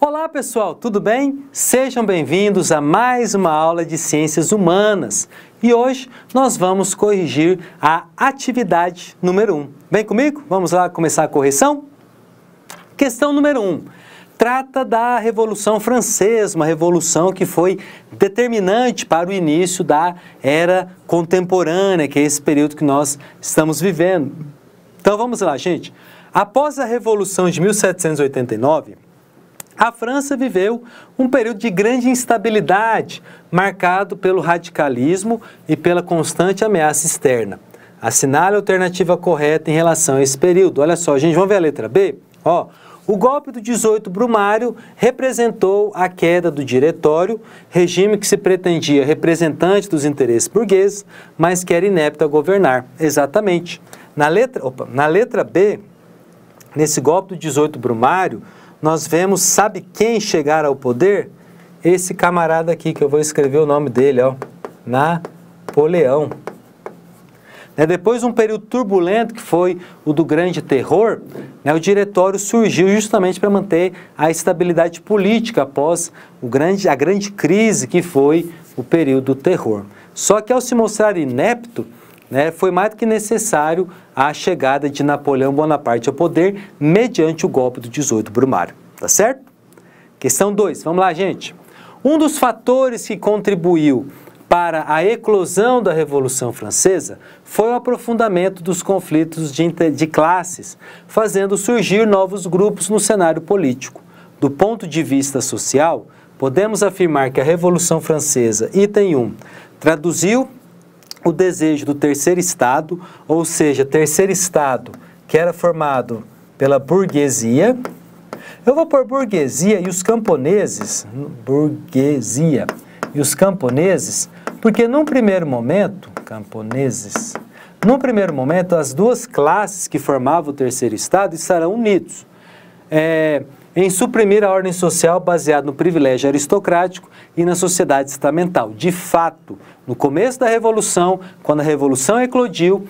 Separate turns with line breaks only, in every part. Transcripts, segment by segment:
Olá pessoal, tudo bem? Sejam bem-vindos a mais uma aula de Ciências Humanas. E hoje nós vamos corrigir a atividade número 1. Vem comigo? Vamos lá começar a correção? Questão número 1. Trata da Revolução Francesa, uma revolução que foi determinante para o início da Era Contemporânea, que é esse período que nós estamos vivendo. Então vamos lá, gente. Após a Revolução de 1789, a França viveu um período de grande instabilidade, marcado pelo radicalismo e pela constante ameaça externa. Assinale a alternativa correta em relação a esse período. Olha só, gente, vamos ver a letra B? O golpe do 18 Brumário representou a queda do diretório, regime que se pretendia representante dos interesses burgueses, mas que era inepto a governar. Exatamente. Na letra B, nesse golpe do 18 Brumário, nós vemos, sabe quem chegar ao poder? Esse camarada aqui, que eu vou escrever o nome dele, Napoleão. Depois de um período turbulento, que foi o do Grande Terror, o diretório surgiu justamente para manter a estabilidade política após a grande crise que foi o período do terror. Só que ao se mostrar inepto, foi mais do que necessário a chegada de Napoleão Bonaparte ao poder mediante o golpe do 18 Brumário. Tá certo? Questão 2. Vamos lá, gente. Um dos fatores que contribuiu para a eclosão da Revolução Francesa foi o aprofundamento dos conflitos de classes, fazendo surgir novos grupos no cenário político. Do ponto de vista social, podemos afirmar que a Revolução Francesa, item 1, traduziu o desejo do terceiro Estado, ou seja, terceiro Estado que era formado pela burguesia. Eu vou pôr burguesia e os camponeses, porque num primeiro momento, as duas classes que formavam o terceiro Estado estarão unidos em suprimir a ordem social baseada no privilégio aristocrático e na sociedade estamental. De fato, no começo da Revolução, quando a Revolução eclodiu,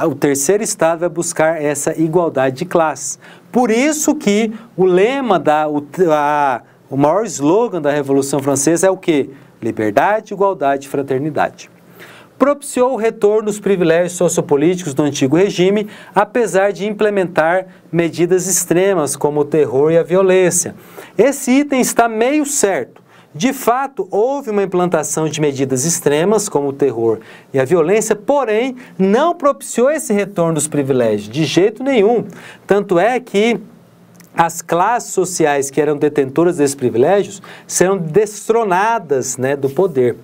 o terceiro Estado vai buscar essa igualdade de classes. Por isso que o lema, o maior slogan da Revolução Francesa é o quê? Liberdade, igualdade e fraternidade. Propiciou o retorno dos privilégios sociopolíticos do antigo regime, apesar de implementar medidas extremas como o terror e a violência. Esse item está meio certo. De fato, houve uma implantação de medidas extremas, como o terror e a violência, porém, não propiciou esse retorno dos privilégios, de jeito nenhum. Tanto é que as classes sociais que eram detentoras desses privilégios serão destronadas do poder.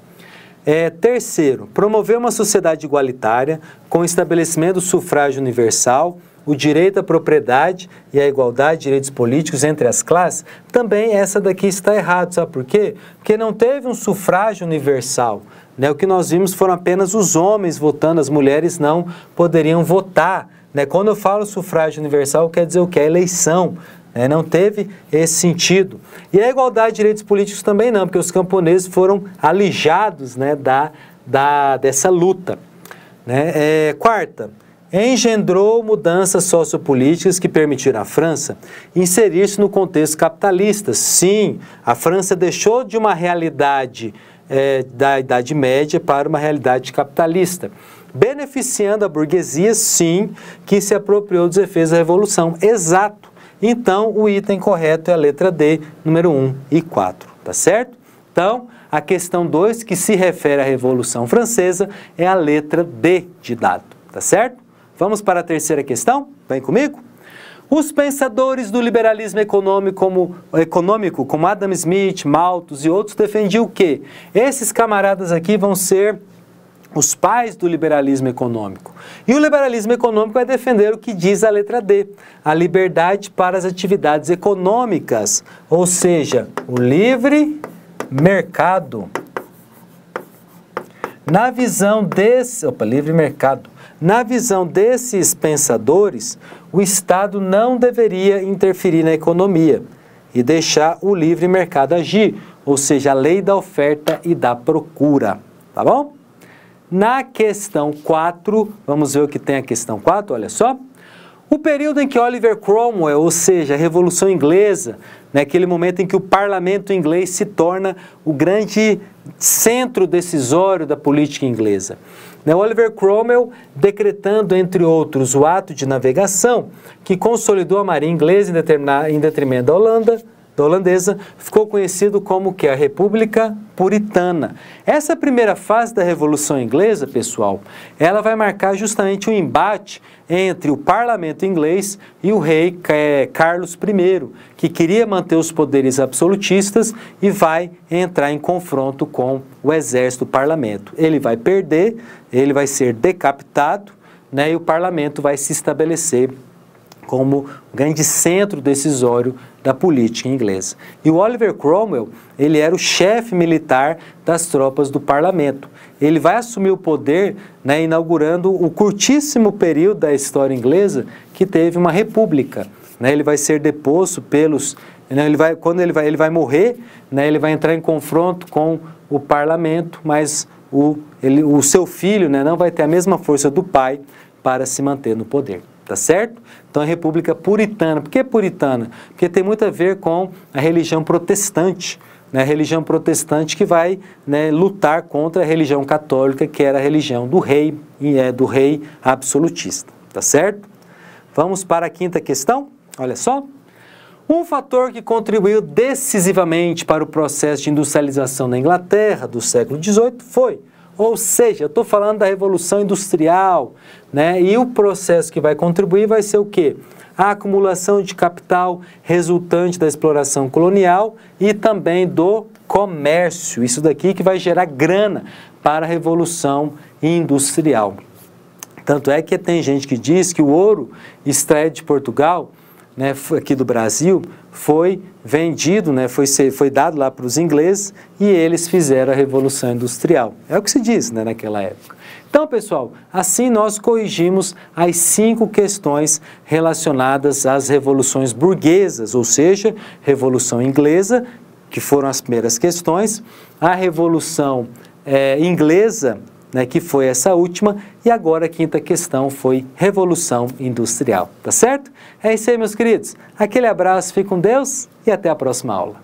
Terceiro, promover uma sociedade igualitária com o estabelecimento do sufrágio universal, o direito à propriedade e a igualdade de direitos políticos entre as classes. Também essa daqui está errada, sabe por quê? Porque não teve um sufrágio universal. O que nós vimos foram apenas os homens votando, as mulheres não poderiam votar. Quando eu falo sufrágio universal, quer dizer o quê? A eleição. Não teve esse sentido. E a igualdade de direitos políticos também não, porque os camponeses foram alijados dessa luta. Quarta, engendrou mudanças sociopolíticas que permitiram à França inserir-se no contexto capitalista. Sim, a França deixou de uma realidade da Idade Média para uma realidade capitalista, beneficiando a burguesia, sim, que se apropriou dos efeitos da Revolução. Exato. Então, o item correto é a letra D, número 1 e 4, tá certo? Então, a questão 2, que se refere à Revolução Francesa, é a letra D de dado, tá certo? Vamos para a terceira questão? Vem comigo? Os pensadores do liberalismo econômico, como Adam Smith, Malthus e outros, defendiam o quê? Esses camaradas aqui vão ser os pais do liberalismo econômico. E o liberalismo econômico vai defender o que diz a letra D, a liberdade para as atividades econômicas, ou seja, o livre mercado. Na visão desses pensadores, o Estado não deveria interferir na economia e deixar o livre mercado agir, ou seja, a lei da oferta e da procura. Tá bom? Na questão 4, vamos ver o que tem a questão 4, olha só. O período em que Oliver Cromwell, ou seja, a Revolução Inglesa, naquele momento em que o parlamento inglês se torna o grande centro decisório da política inglesa. Oliver Cromwell, decretando, entre outros, o ato de navegação, que consolidou a marinha inglesa em detrimento da holandesa, ficou conhecido como que a República Puritana. Essa primeira fase da Revolução Inglesa, pessoal, ela vai marcar justamente um embate entre o parlamento inglês e o rei Carlos I, que queria manter os poderes absolutistas e vai entrar em confronto com o exército do parlamento. Ele vai perder, ele vai ser decapitado, né, e o parlamento vai se estabelecer como grande centro decisório da política inglesa. E o Oliver Cromwell, ele era o chefe militar das tropas do parlamento. Ele vai assumir o poder, né, inaugurando o curtíssimo período da história inglesa que teve uma república. Né? Ele vai ser deposto pelos... Né, quando ele vai morrer, né, ele vai entrar em confronto com o parlamento, mas o seu filho, né, não vai ter a mesma força do pai para se manter no poder. Tá certo? Então, a República Puritana. Por que puritana? Porque tem muito a ver com a religião protestante, né? A religião protestante que vai, né, lutar contra a religião católica, que era a religião do rei absolutista. Tá certo? Vamos para a quinta questão? Olha só. Um fator que contribuiu decisivamente para o processo de industrialização na Inglaterra do século XVIII foi... Ou seja, eu estou falando da Revolução Industrial, né? E o processo que vai contribuir vai ser o quê? A acumulação de capital resultante da exploração colonial e também do comércio. Isso daqui que vai gerar grana para a Revolução Industrial. Tanto é que tem gente que diz que o ouro extraído de Portugal, né, aqui do Brasil, foi vendido, né, foi dado lá para os ingleses e eles fizeram a Revolução Industrial. É o que se diz, né, naquela época. Então, pessoal, assim nós corrigimos as 5 questões relacionadas às revoluções burguesas, ou seja, Revolução Inglesa, que foram as primeiras questões, a Revolução Inglesa, né, que foi essa última, e agora a quinta questão foi Revolução Industrial, tá certo? É isso aí, meus queridos. Aquele abraço, fique com Deus e até a próxima aula.